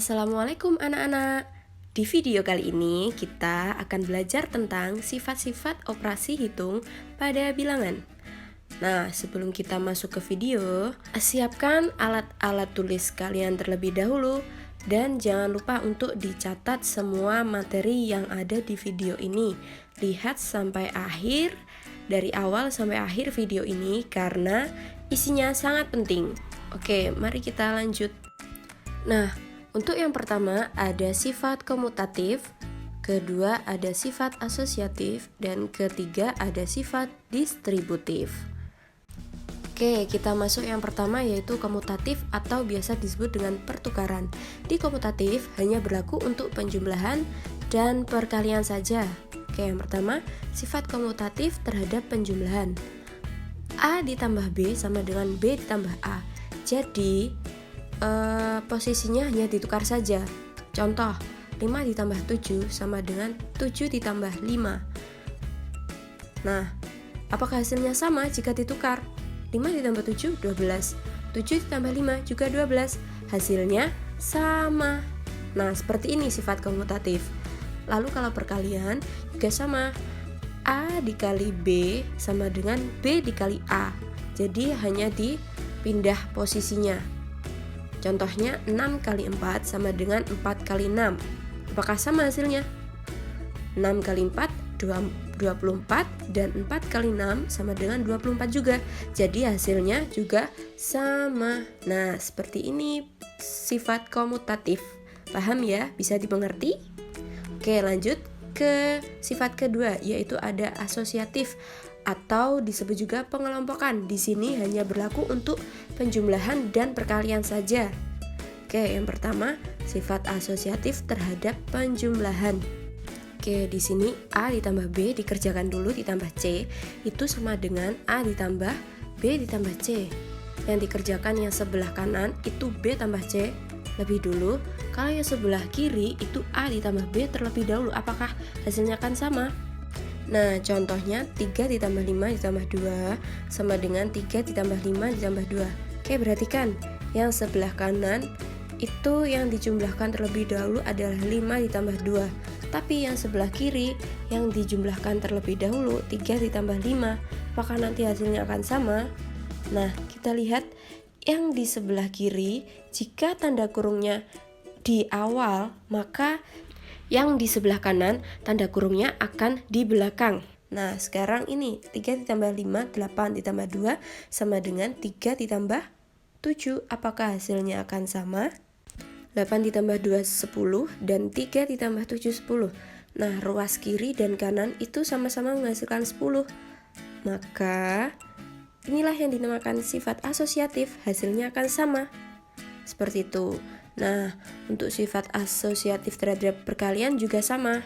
Assalamualaikum anak-anak. Di video kali ini kita akan belajar tentang sifat-sifat operasi hitung pada bilangan. Nah, sebelum kita masuk ke video, siapkan alat-alat tulis kalian terlebih dahulu dan jangan lupa untuk dicatat semua materi yang ada di video ini. Lihat sampai akhir, dari awal sampai akhir video ini karena isinya sangat penting. Oke, mari kita lanjut. Nah, untuk yang pertama ada sifat komutatif, kedua ada sifat asosiatif, dan ketiga ada sifat distributif. Oke, kita masuk yang pertama yaitu komutatif atau biasa disebut dengan pertukaran. Di komutatif hanya berlaku untuk penjumlahan dan perkalian saja. Oke, yang pertama sifat komutatif terhadap penjumlahan. A ditambah B sama dengan B ditambah A. Jadi posisinya hanya ditukar saja. Contoh, 5 ditambah 7 sama dengan 7 ditambah 5. Nah, apakah hasilnya sama jika ditukar? 5 ditambah 7, 12. 7 ditambah 5 juga 12. Hasilnya sama. Nah, seperti ini sifat komutatif. Lalu kalau perkalian juga sama. A dikali B sama dengan B dikali A. Jadi hanya dipindah posisinya. Contohnya 6 kali 4 sama dengan 4 kali 6. Apakah sama hasilnya? 6 kali 4, 24 dan 4 kali 6 sama dengan 24 juga. Jadi hasilnya juga sama. Nah, seperti ini sifat komutatif. Paham ya? Bisa dimengerti? Oke, lanjut ke sifat kedua yaitu ada asosiatif atau disebut juga pengelompokan. Di sini hanya berlaku untuk penjumlahan dan perkalian saja. Oke, yang pertama sifat asosiatif terhadap penjumlahan. Oke, di sini A ditambah B dikerjakan dulu ditambah C itu sama dengan A ditambah B ditambah C. Yang dikerjakan yang sebelah kanan itu B tambah C lebih dulu. Kalau yang sebelah kiri itu A ditambah B terlebih dahulu. Apakah hasilnya akan sama? Nah, contohnya 3 ditambah 5 ditambah 2 sama dengan 3 ditambah 5 ditambah 2. Oke, perhatikan yang sebelah kanan itu yang dijumlahkan terlebih dahulu adalah 5 ditambah 2. Tapi yang sebelah kiri yang dijumlahkan terlebih dahulu 3 ditambah 5. Apakah nanti hasilnya akan sama? Nah, kita lihat yang di sebelah kiri, jika tanda kurungnya di awal, maka yang di sebelah kanan tanda kurungnya akan di belakang. Nah, sekarang ini 3 ditambah 5, 8 ditambah 2 sama dengan 3 ditambah 7. Apakah hasilnya akan sama? 8 ditambah 2, 10 dan 3 ditambah 7, 10. Nah, ruas kiri dan kanan itu sama-sama menghasilkan 10. Maka inilah yang dinamakan sifat asosiatif, hasilnya akan sama. Seperti itu. Nah, untuk sifat asosiatif terhadap perkalian juga sama.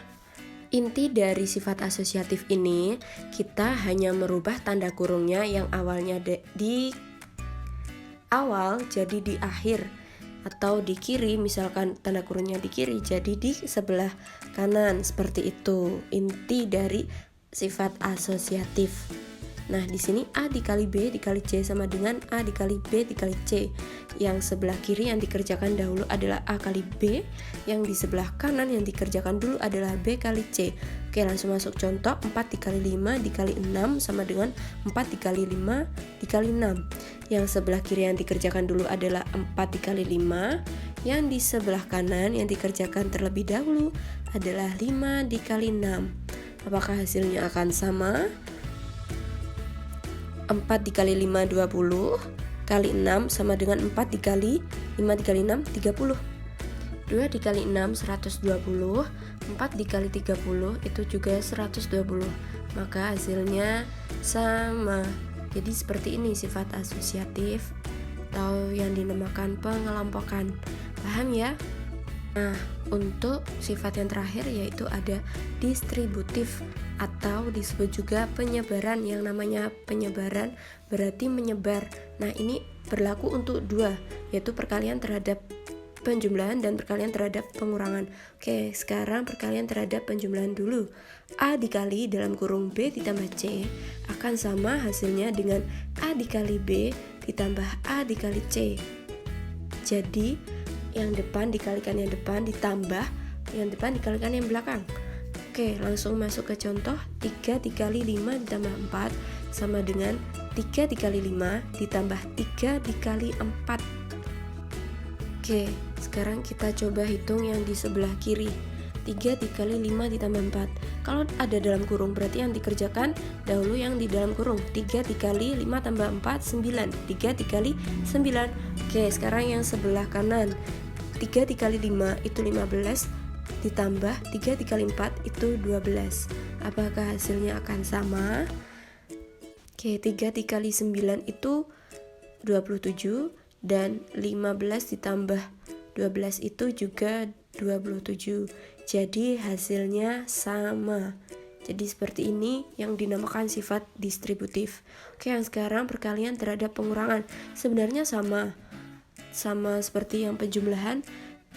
Inti dari sifat asosiatif ini, kita hanya merubah tanda kurungnya yang awalnya di awal jadi di akhir. Atau di kiri, misalkan tanda kurungnya di kiri jadi di sebelah kanan. Seperti itu inti dari sifat asosiatif. Nah, di sini A dikali B dikali C sama dengan A dikali B dikali C. Yang sebelah kiri yang dikerjakan dahulu adalah A kali B, yang di sebelah kanan yang dikerjakan dulu adalah B kali C. Oke, langsung masuk contoh. 4 dikali 5 dikali 6 sama dengan 4 dikali 5 dikali 6. Yang sebelah kiri yang dikerjakan dulu adalah 4 dikali 5. Yang di sebelah kanan yang dikerjakan terlebih dahulu adalah 5 dikali 6. Apakah hasilnya akan sama? 4 dikali 5, 20 kali 6 sama dengan 4 dikali 5 dikali 6, 30. 2 dikali 6, 120. 4 dikali 30 itu juga 120. Maka hasilnya sama. Jadi seperti ini sifat asosiatif atau yang dinamakan pengelompokan. Paham ya? Nah, untuk sifat yang terakhir yaitu ada distributif atau disebut juga penyebaran. Yang namanya penyebaran berarti menyebar. Nah, ini berlaku untuk dua, yaitu perkalian terhadap penjumlahan dan perkalian terhadap pengurangan. Oke, sekarang perkalian terhadap penjumlahan dulu. A dikali dalam kurung B ditambah C akan sama hasilnya dengan A dikali B ditambah A dikali C. Jadi yang depan dikalikan yang depan ditambah yang depan dikalikan yang belakang. Oke, langsung masuk ke contoh. 3 dikali 5 ditambah 4 sama dengan 3 dikali 5 ditambah 3 dikali 4. Oke, sekarang kita coba hitung yang di sebelah kiri. 3 dikali 5 ditambah 4. Kalau ada dalam kurung berarti yang dikerjakan dahulu yang di dalam kurung. 3 dikali 5 tambah 4, 9. 3 dikali 9. Oke, sekarang yang sebelah kanan. 3 dikali 5 itu 15 ditambah 3 dikali 4 itu 12. Apakah hasilnya akan sama? Oke, 3 dikali 9 itu 27 dan 15 ditambah 12 itu juga 27. Jadi hasilnya sama. Jadi seperti ini yang dinamakan sifat distributif. Oke, yang sekarang perkalian terhadap pengurangan. Sebenarnya sama seperti yang penjumlahan,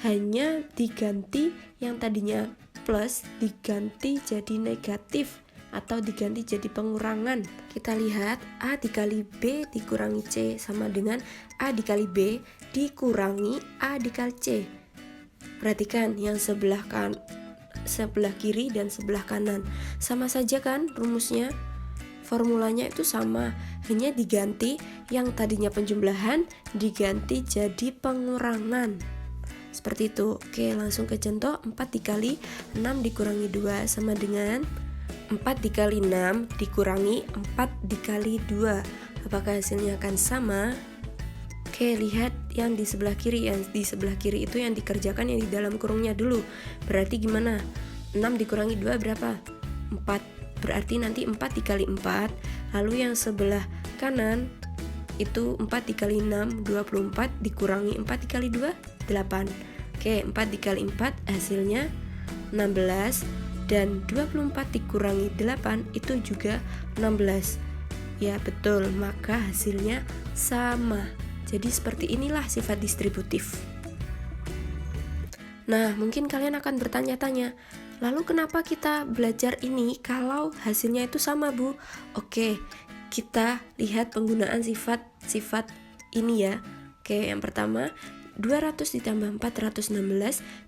hanya diganti yang tadinya plus diganti jadi negatif atau diganti jadi pengurangan. Kita lihat A dikali B dikurangi C sama dengan A dikali B dikurangi A dikali C. Perhatikan yang sebelah kiri dan sebelah kanan sama saja kan rumusnya, formulanya itu sama, hanya diganti yang tadinya penjumlahan diganti jadi pengurangan. Seperti itu. Oke, langsung ke contoh. 4 dikali 6 dikurangi 2 sama dengan 4 dikali 6 dikurangi 4 dikali 2. Apakah hasilnya akan sama? Oke, lihat yang di sebelah kiri. Yang di sebelah kiri itu yang dikerjakan yang di dalam kurungnya dulu. Berarti gimana? 6 dikurangi 2 berapa? 4. Berarti nanti 4 dikali 4. Lalu yang sebelah kanan itu 4 dikali 6, 24 dikurangi 4 dikali 2, 8. Oke, 4 dikali 4 hasilnya 16. Dan 24 dikurangi 8 itu juga 16. Ya betul, maka hasilnya sama. Jadi seperti inilah sifat distributif. Nah, mungkin kalian akan bertanya-tanya, lalu kenapa kita belajar ini kalau hasilnya itu sama, Bu? Oke, kita lihat penggunaan sifat ini ya. Oke, yang pertama 200 ditambah 416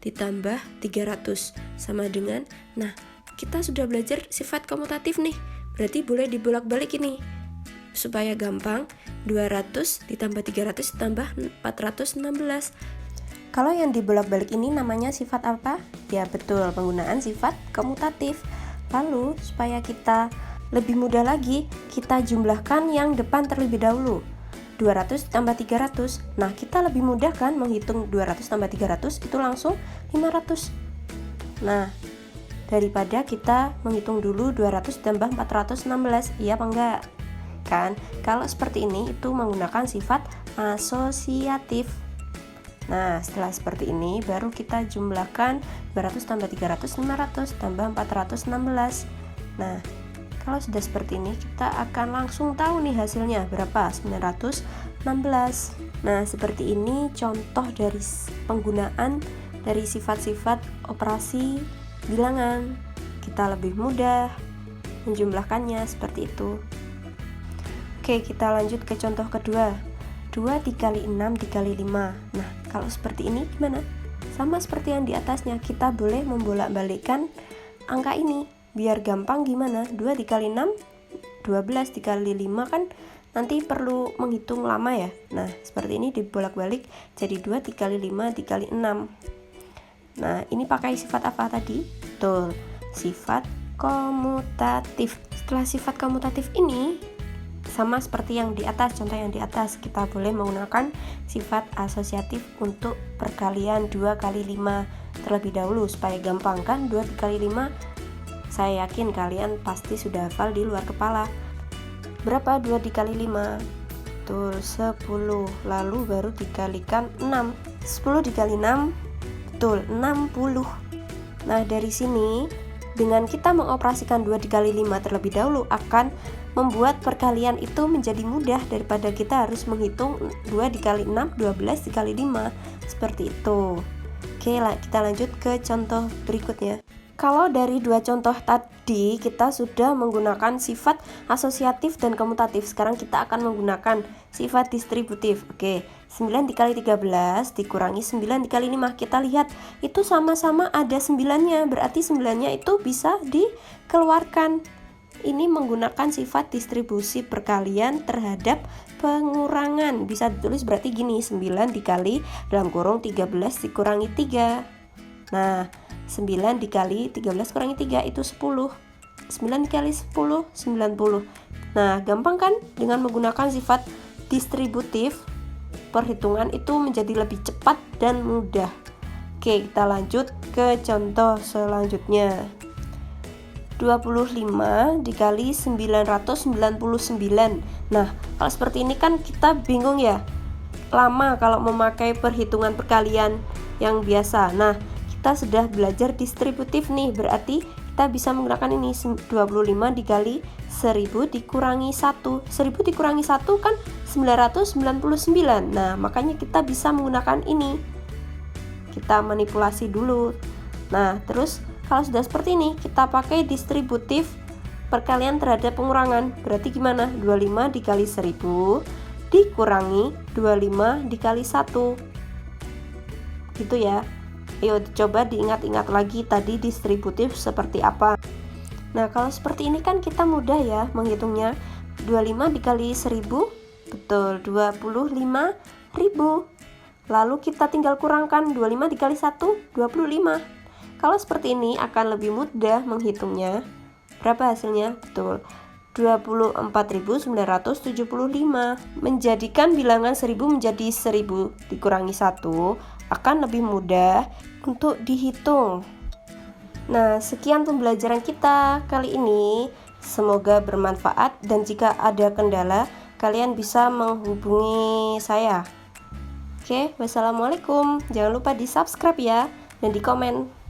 ditambah 300 sama dengan, nah kita sudah belajar sifat komutatif nih, berarti boleh dibolak-balik ini supaya gampang. 200 ditambah 300 ditambah 416. Kalau yang dibolak-balik ini namanya sifat apa? Ya betul, penggunaan sifat komutatif. Lalu supaya kita lebih mudah lagi, kita jumlahkan yang depan terlebih dahulu. 200 tambah 300. Nah, kita lebih mudah kan menghitung 200 tambah 300 itu langsung 500. Nah, daripada kita menghitung dulu 200 tambah 416, iya apa enggak? Kan? Kalau seperti ini itu menggunakan sifat asosiatif. Nah, setelah seperti ini baru kita jumlahkan 200 tambah 300, 500 tambah 416. Nah, kalau sudah seperti ini kita akan langsung tahu nih hasilnya berapa, 916. Nah, seperti ini contoh dari penggunaan dari sifat-sifat operasi bilangan. Kita lebih mudah menjumlahkannya seperti itu. Oke, kita lanjut ke contoh kedua. 2 dikali 6 dikali 5. Nah, kalau seperti ini gimana? Sama seperti yang di atasnya, kita boleh membolak-balikkan angka ini. Biar gampang gimana? 2 dikali 6, 12 dikali 5 kan nanti perlu menghitung lama ya. Nah, seperti ini dibolak-balik jadi 2 dikali 5 dikali 6. Nah, ini pakai sifat apa tadi? Betul, sifat komutatif. Setelah sifat komutatif ini sama seperti yang di atas, contoh yang di atas, kita boleh menggunakan sifat asosiatif untuk perkalian 2 kali 5 terlebih dahulu supaya gampang kan. 2 dikali 5 saya yakin kalian pasti sudah hafal di luar kepala. Berapa 2 dikali 5? Betul, 10. Lalu baru dikalikan 6. 10 dikali 6, betul, 60. Nah, dari sini dengan kita mengoperasikan 2 dikali 5 terlebih dahulu akan membuat perkalian itu menjadi mudah daripada kita harus menghitung 2 dikali 6, 12 dikali 5. Seperti itu. Oke, kita lanjut ke contoh berikutnya. Kalau dari dua contoh tadi kita sudah menggunakan sifat asosiatif dan komutatif. Sekarang kita akan menggunakan sifat distributif. Oke, 9 dikali 13 dikurangi 9 dikali 5. Kita lihat itu sama-sama ada 9-nya, berarti 9-nya itu bisa dikeluarkan. Ini menggunakan sifat distribusi perkalian terhadap pengurangan. Bisa ditulis berarti gini, 9 dikali dalam kurung 13 dikurangi 3. Nah, 9 dikali 13 kurangi 3 itu 10. 9 dikali 10, 90. Nah, gampang kan? Dengan menggunakan sifat distributif, perhitungan itu menjadi lebih cepat dan mudah. Oke, kita lanjut ke contoh selanjutnya. 25 dikali 999. Nah, kalau seperti ini kan kita bingung ya. Lama kalau memakai perhitungan perkalian yang biasa. Nah, kita sudah belajar distributif nih, berarti kita bisa menggunakan ini 25 dikali 1000 dikurangi 1. 1000 dikurangi 1 kan 999. Nah, makanya kita bisa menggunakan ini. Kita manipulasi dulu. Nah, terus kalau sudah seperti ini, kita pakai distributif perkalian terhadap pengurangan. Berarti gimana? 25 dikali 1000 dikurangi 25 dikali 1. Gitu ya. Ayo coba diingat-ingat lagi tadi distributif seperti apa. Nah, kalau seperti ini kan kita mudah ya menghitungnya. 25 dikali 1000, betul, 25.000. Lalu kita tinggal kurangkan 25 dikali 1, 25. Kalau seperti ini akan lebih mudah menghitungnya. Berapa hasilnya? Betul, 24.975. Menjadikan bilangan 1000 menjadi 1000 dikurangi 1 akan lebih mudah untuk dihitung. Nah, sekian pembelajaran kita kali ini. Semoga bermanfaat dan jika ada kendala, kalian bisa menghubungi saya. Oke, wassalamualaikum. Jangan lupa di subscribe ya dan di komen.